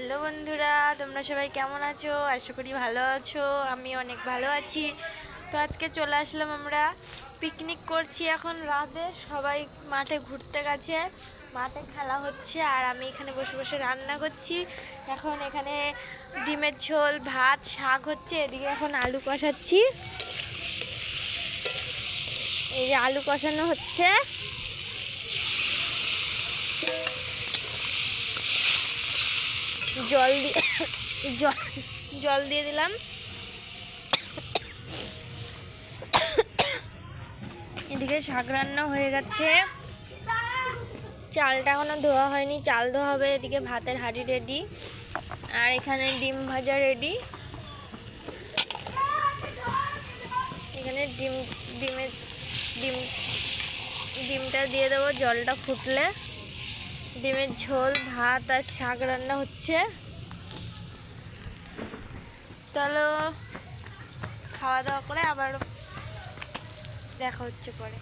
Hello বন্ধুরা, তোমরা সবাই কেমন আছো? আশা করি ভালো আছো। আমি অনেক ভালো আছি। তো আজকে চলে আসলাম, আমরা পিকনিক করছি। এখন রাতে সবাই মাঠে ঘুরতে গেছে, মাঠে খেলা হচ্ছে, আর আমি এখানে বসে বসে রান্না করছি। এখন এখানে ডিমের ঝোল, ভাত, শাক হচ্ছে। এদিকে এখন আলু কষাচ্ছি। এই যে আলু কষানো হচ্ছে। জল দিয়ে জল দিয়ে দিলাম। এদিকে শাক রান্না হয়ে গেছে, চালটা এখনো ধোয়া হয়নি, চাল ধোয়া হবে। এদিকে ভাতের হাঁড়ি রেডি, আর এখানে ডিম ভাজা রেডি। এখানে ডিমটা দিয়ে দেবো, জলটা ফুটলে। ডিমের ঝোল, ভাত আর শাক রান্না হচ্ছে। চলো খাওয়া দাওয়া করে আবার দেখা হচ্ছে পরে।